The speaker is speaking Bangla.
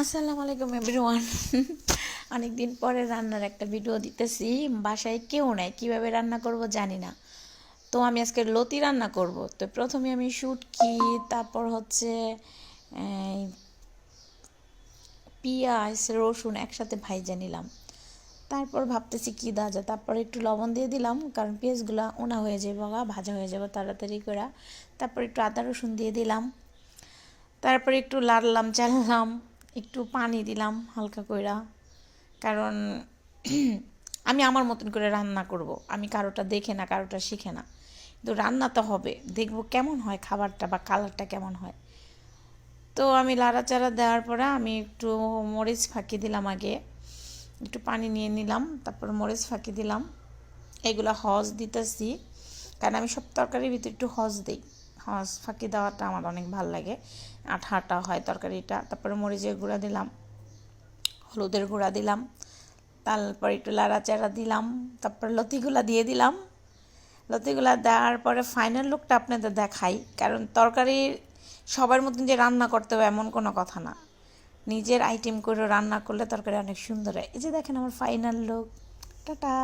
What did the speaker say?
আসসালামু আলাইকুম এভরিওয়ান। অনেক দিন পরে রান্নার একটা ভিডিও দিতেছি। বাসায় কেউ নাই, কিভাবে রান্না করব জানি না। তো আমি আজকে লতি রান্না করব। তো প্রথমে আমি শুটকি, তারপর হচ্ছে এই, পেঁয়াজ রসুন একসাথে ভাইজা নিলাম। তারপর ভাবতেছি কী দেওয়া যায়, তারপর একটু লবণ দিয়ে দিলাম, কারণ পেঁয়াজগুলো ওনা হয়ে যাবে বা ভাজা হয়ে যাবে তাড়াতাড়ি করে। তারপর একটু আদা রসুন দিয়ে দিলাম, তারপরে একটু লাড়লাম চাললাম, একটু পানি দিলাম হালকা কইরা, কারণ আমি আমার মতন করে রান্না করব। আমি কারোটা দেখে না, কারোটা শিখে না, কিন্তু রান্না তো হবে, দেখব কেমন হয় খাবারটা বা কালারটা কেমন হয়। তো আমি লাড়াচাড়া দেওয়ার পরে আমি একটু মরিচ ফাঁকি দিলাম, আগে একটু পানি নিয়ে নিলাম, তারপর মরিচ ফাঁকি দিলাম। এগুলো হজ দিতেছি, কারণ আমি সব তরকারির ভিতরে একটু হজ দিই। হজ ফাঁকি দেওয়াটা আমার অনেক ভালো লাগে, আঠা আঠা হয় তরকারিটা। তারপরে মরিচের গুঁড়া দিলাম, হলুদের গুঁড়া দিলাম, তারপর একটু লাড়াচাড়া দিলাম, তারপর লতিগুলা দিয়ে দিলাম। লতিগুলা দেওয়ার পরে ফাইনাল লুকটা আপনাদের দেখাই, কারণ তরকারির সবার মতন যে রান্না করতে হবে এমন কোনো কথা না। নিজের আইটেম করে রান্না করলে তরকারি অনেক সুন্দর হয়। এই যে দেখেন আমার ফাইনাল লুক। টাটা।